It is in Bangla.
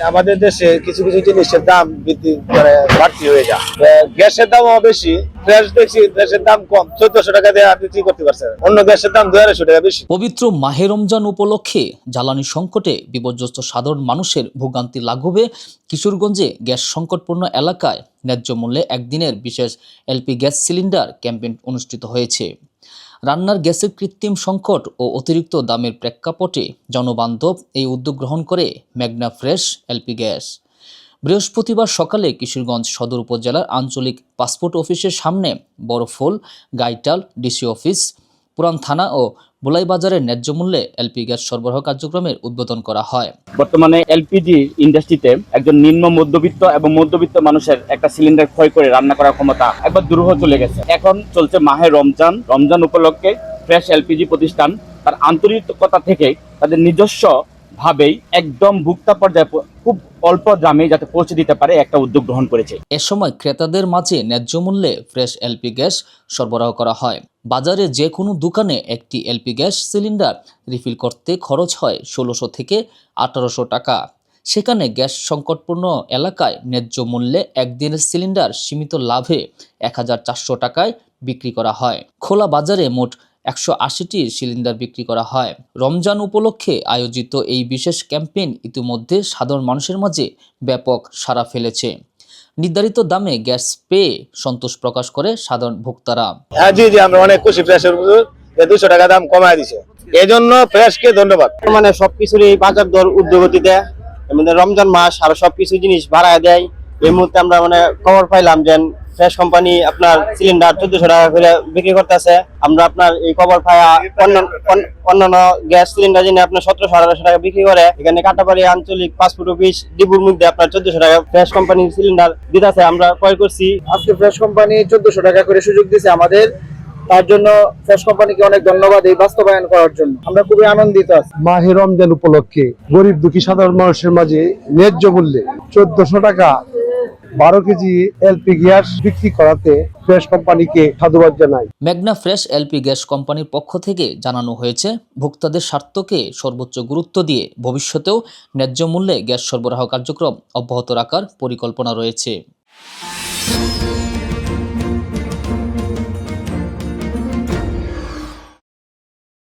আমাদের দেশে কিছু কিছু জিনিসের দাম বৃদ্ধি করে বাড়তি হয়ে যায়। গ্যাসের দামও বেশি, ফ্রেশ দেখছি গ্যাসের দাম কম, 1400 টাকা দিয়ে আপনি কি করতে পারছেন, অন্য গ্যাসের দাম 2200 টাকা বেশি। পবিত্র মাহে রমজান উপলক্ষে জ্বালানি সংকটে বিপর্যস্ত সাধারণ মানুষের ভোগান্তি লাঘবে কিশোরগঞ্জে গ্যাস সংকটপূর্ণ এলাকায় ন্যায্য মূল্যে একদিনের বিশেষ এলপি গ্যাস সিলিন্ডার ক্যাম্পেইন অনুষ্ঠিত হয়েছে। রান্নার গ্যাসের কৃত্রিম সংকট ও অতিরিক্ত দামের প্রেক্ষাপটে জনবান্ধব এই উদ্যোগ গ্রহণ করে মেঘনা ফ্রেশ এলপি গ্যাস। বৃহস্পতিবার সকালে কিশোরগঞ্জ সদর উপজেলার আঞ্চলিক পাসপোর্ট অফিসের সামনে বড়ফুল, গাইটাল, ডিসি অফিস, পুরান থানা ও বুলাই বাজারের ন্যায্য মূল্যে এলপি গ্যাস সরবরাহ কার্যক্রমের উদ্বোধন করা হয়। বর্তমানে এলপিজি ইন্ডাস্ট্রিতে একজন নিম্ন মধ্যবিত্ত এবং মধ্যবিত্ত মানুষের একটা সিলিন্ডার ক্রয় করে রান্না করার ক্ষমতা একবার দুরূহ চলে গেছে। এখন চলছে মাহে রমজান উপলক্ষে ফ্রেশ এলপিজি প্রতিষ্ঠান তার আন্তরিকতা থেকে তাদের নিজস্ব ভাবেই একদম ভোক্তা পর্যায়ে খুব অল্প দামে যাতে পৌঁছে দিতে পারে একটা উদ্যোগ গ্রহণ করেছে। এ সময় ক্রেতাদের মাঝে ন্যায্য মূল্যে ফ্রেশ এলপি গ্যাস সরবরাহ করা হয়। বাজারে যে কোনো দোকানে একটি এলপি গ্যাস সিলিন্ডার রিফিল করতে খরচ হয় 1600 থেকে 1800 টাকা। সেখানে গ্যাস সংকটপূর্ণ এলাকায় ন্যায্য মূল্যে একদিনের সিলিন্ডার সীমিত লাভে 1400 টাকায় বিক্রি করা হয়। খোলা বাজারে মোট 180টি সিলিন্ডার বিক্রি করা হয়। রমজান উপলক্ষে আয়োজিত এই বিশেষ ক্যাম্পেইন ইতিমধ্যে সাধারণ মানুষের মাঝে ব্যাপক সাড়া ফেলেছে। নির্ধারিত দামে গ্যাস পেয়ে সন্তোষ প্রকাশ করে সাধারণ ভোক্তারা। হ্যাঁ জি, আমরা অনেক খুশি ফ্রেশের উপর 200 টাকা দাম কমায় দিছে, এই জন্য ফ্রেশকে ধন্যবাদ। মানে সবকিছুরই বাজার দর ঊর্ধ্বগতি দেয়, মানে রমজান মাস আর সবকিছু জিনিস বাড়ায় দেয়। এই মুহূর্তে আমরা মানে খবর পাইলাম যে ফ্রেশ কোম্পানি আপনার সিলিন্ডার 1400 টাকা করে বিক্রি করতেছে। আমরা আপনার এই খবর পাই অন্যান্য গ্যাস সিলিন্ডার যিনি আপনার 1700-1800 টাকা বিক্রি করে, এখানে কাটাবাড়ি আঞ্চলিক পাসপোর্ট অফিস ডিপুর মধ্যে আপনার 1400 টাকা ফ্রেশ কোম্পানি সিলিন্ডার দিতেছে। আমরা ক্রয় করছি। আজকে ফ্রেশ কোম্পানি 1400 টাকা করে সুযোগ দিয়েছে আমাদের, তার জন্য ফ্রেশ কোম্পানিকে অনেক ধন্যবাদ এই বাস্তবায়ন করার জন্য। আমরা খুবই আনন্দিত আছি। মাহে রমজান উপলক্ষে গরিব দুঃখী সাধারণ মানুষের মাঝে ন্যায্য মূল্যে 1400 টাকা 12 কেজি এলপি গ্যাস বিক্রি করাতে ফ্রেশ কোম্পানিকে সাধুবাদ জানাই। মেঘনা ফ্রেশ এলপি গ্যাস কোম্পানির পক্ষ থেকে জানানো হয়েছে, ভোক্তাদের স্বার্থকে সর্বোচ্চ গুরুত্ব দিয়ে ভবিষ্যতেও ন্যায্য মূল্যে গ্যাস সরবরাহ কার্যক্রম অব্যাহত রাখার পরিকল্পনা রয়েছে।